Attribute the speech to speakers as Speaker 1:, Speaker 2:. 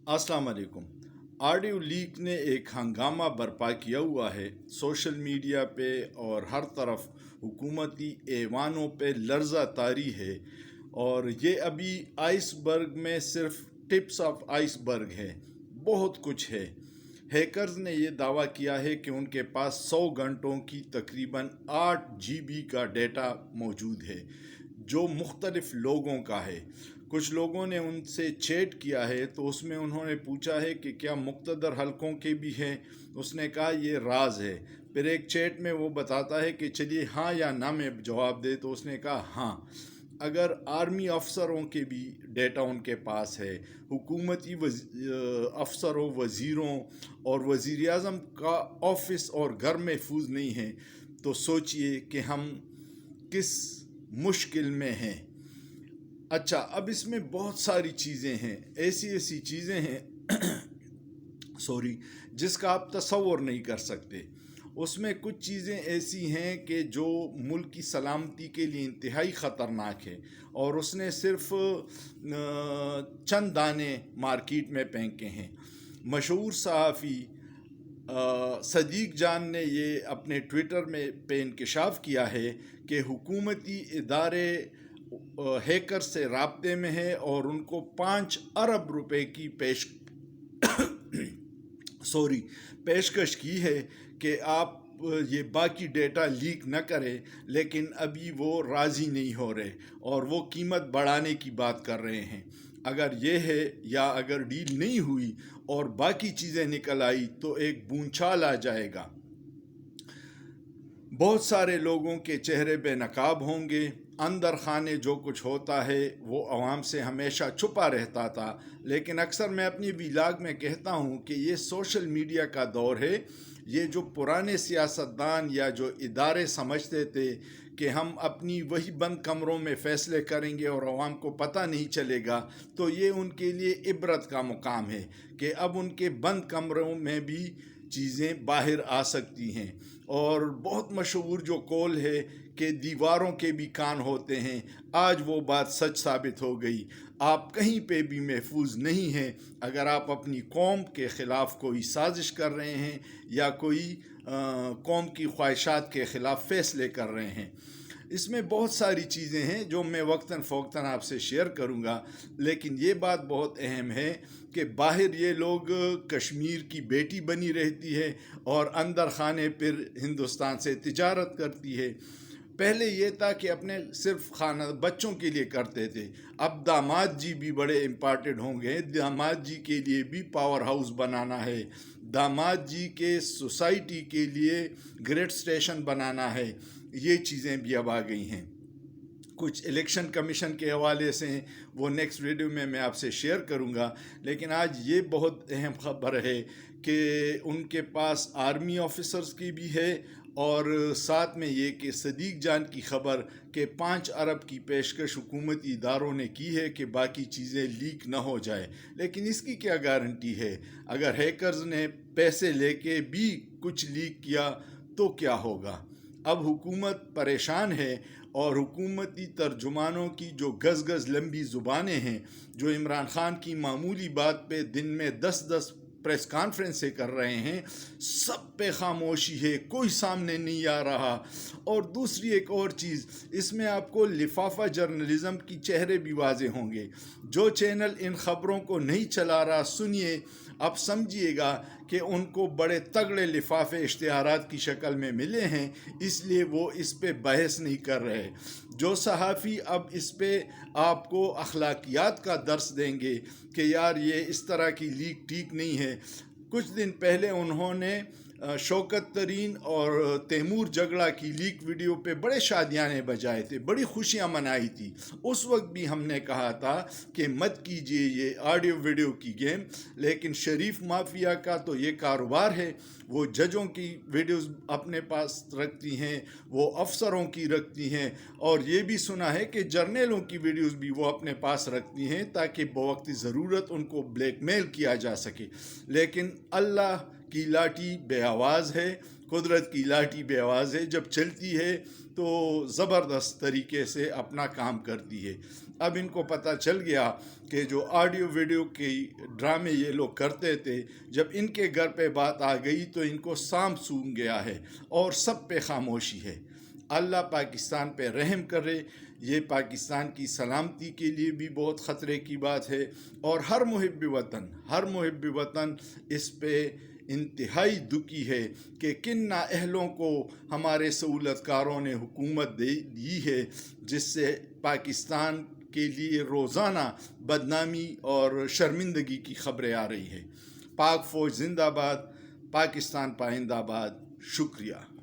Speaker 1: अस्सलाम वालेकुम। Audio leak ने एक हंगामा बर्पा किया हुआ है सोशल मीडिया पे और हर तरफ हुकूमती ऐवानों पे लर्जा तारी है। और ये अभी आइसबर्ग में सिर्फ टिप्स ऑफ आइसबर्ग है, बहुत कुछ है। हैकर्स ने ये दावा किया है कि उनके पास 100 घंटों की तकरीबन 8 जीबी का डेटा मौजूद है जो मुख्तलिफ लोगों का है। कुछ लोगों ने उनसे चैट किया है तो उसमें उन्होंने पूछा है कि क्या मुक़्तदर हलकों के भी हैं। उसने कहा ये राज है। फिर एक चैट में वो बताता है कि चलिए हाँ या ना में जवाब दे, तो उसने कहा हाँ। अगर आर्मी अफसरों के भी डेटा उनके पास है, हुकूमती अफसरों, वज़ीरों और वज़ीर आज़म का ऑफिस और घर महफूज नहीं है, तो सोचिए कि हम किस मुश्किल में हैं। अच्छा, अब इसमें बहुत सारी चीज़ें हैं, ऐसी ऐसी चीज़ें हैं सॉरी, जिसका आप तसव्वुर नहीं कर सकते। उसमें कुछ चीज़ें ऐसी हैं कि जो मुल्क की सलामती के लिए इंतहाई ख़तरनाक है, और उसने सिर्फ चंद दाने मार्केट में फेंके हैं। मशहूर सहाफ़ी सदीक जान ने ये अपने ट्विटर में पे इंकशाफ किया है कि हुकूमती इदारे हैकर से राब्ते में है और उनको 5 अरब रुपए की पेशकश की है कि आप ये बाकी डेटा लीक न करें, लेकिन अभी वो राज़ी नहीं हो रहे और वो कीमत बढ़ाने की बात कर रहे हैं। अगर ये है, या अगर डील नहीं हुई और बाकी चीज़ें निकल आई तो एक बूंचाल आ जाएगा। बहुत सारे लोगों के चेहरे पे नकाब होंगे। अंदर खाने जो कुछ होता है वो आवाम से हमेशा छुपा रहता था, लेकिन अक्सर मैं अपनी व्लॉग में कहता हूँ कि ये सोशल मीडिया का दौर है। ये जो पुराने सियासतदान या जो इदारे समझते थे कि हम अपनी वही बंद कमरों में फ़ैसले करेंगे और आवाम को पता नहीं चलेगा, तो ये उनके लिए इबरत का मुकाम है कि अब उनके बंद कमरों में भी चीज़ें बाहर आ सकती हैं। और बहुत मशहूर जो कौल है कि दीवारों के भी कान होते हैं, आज वो बात सच साबित हो गई। आप कहीं पे भी महफूज नहीं हैं अगर आप अपनी कौम के ख़िलाफ़ कोई साजिश कर रहे हैं या कोई कौम की ख्वाहिशात के ख़िलाफ़ फ़ैसले कर रहे हैं। इसमें बहुत सारी चीज़ें हैं जो मैं वक्तन फ़ौक्तन आपसे शेयर करूंगा, लेकिन ये बात बहुत अहम है कि बाहर ये लोग कश्मीर की बेटी बनी रहती है और अंदर खाने फिर हिंदुस्तान से तिजारत करती है। पहले ये था कि अपने सिर्फ खाना बच्चों के लिए करते थे, अब दामाद जी भी बड़े इम्पॉर्टेंट होंगे। दामाद जी के लिए भी पावर हाउस बनाना है, दामाद जी के सोसाइटी के लिए ग्रेड स्टेशन बनाना है। ये चीज़ें भी अब आ गई हैं। कुछ इलेक्शन कमीशन के हवाले से हैं, वो नेक्स्ट वीडियो में मैं आपसे शेयर करूंगा। लेकिन आज ये बहुत अहम खबर है कि उनके पास आर्मी ऑफिसर्स की भी है, और साथ में ये कि सदीक जान की खबर कि 5 अरब की पेशकश हुकूमती इदारों ने की है कि बाकी चीज़ें लीक ना हो जाए। लेकिन इसकी क्या गारंटी है? अगर हैकर्स ने पैसे लेके भी कुछ लीक किया तो क्या होगा? अब हुकूमत परेशान है, और हुकूमती तर्जुमानों की जो गज़ गज़ लंबी ज़ुबानें हैं, जो इमरान ख़ान की मामूली बात पे दिन में 10-10 प्रेस कॉन्फ्रेंसें कर रहे हैं, सब पे खामोशी है, कोई सामने नहीं आ रहा। और दूसरी एक और चीज़, इसमें आपको लिफाफा जर्नलिज़म की चेहरे भी वाजे होंगे। जो चैनल इन ख़बरों को नहीं चला रहा, सुनिए, अब समझिएगा कि उनको बड़े तगड़े लिफाफे इश्तिहारात की शक्ल में मिले हैं, इसलिए वो इस पे बहस नहीं कर रहे। जो सहाफ़ी अब इस पे आपको अखलाकियात का दर्स देंगे कि यार ये इस तरह की लीक ठीक नहीं है। कुछ दिन पहले उन्होंने शौकत तरीन और तैमूर जगड़ा की लीक वीडियो पे बड़े शादियाने बजाए थे, बड़ी खुशियां मनाई थी। उस वक्त भी हमने कहा था कि मत कीजिए ये ऑडियो वीडियो की गेम। लेकिन शरीफ माफिया का तो ये कारोबार है, वो जजों की वीडियोस अपने पास रखती हैं, वो अफसरों की रखती हैं, और ये भी सुना है कि जर्नलों की वीडियोस भी वो अपने पास रखती हैं ताकि बवक्ती ज़रूरत उनको ब्लैकमेल किया जा सके। लेकिन अल्लाह की लाठी बेआवाज़ है, قدرت کی لاٹھی بے آواز ہے، جب چلتی ہے تو زبردست طریقے سے اپنا کام کرتی ہے۔ اب ان کو پتہ چل گیا کہ جو آڈیو ویڈیو کی ڈرامے یہ لوگ کرتے تھے، جب ان کے گھر پہ بات آ گئی تو ان کو سانپ سونگھ گیا ہے اور سب پہ خاموشی ہے۔ اللہ پاکستان پہ رحم کرے، یہ پاکستان کی سلامتی کے لیے بھی بہت خطرے کی بات ہے، اور ہر محب وطن اس پہ انتہائی دکھی ہے کہ کن نااہلوں کو ہمارے سہولت کاروں نے حکومت دی ہے، جس سے پاکستان کے لیے روزانہ بدنامی اور شرمندگی کی خبریں آ رہی ہیں۔ پاک فوج زندہ باد، پاکستان پائندہ باد۔ شکریہ۔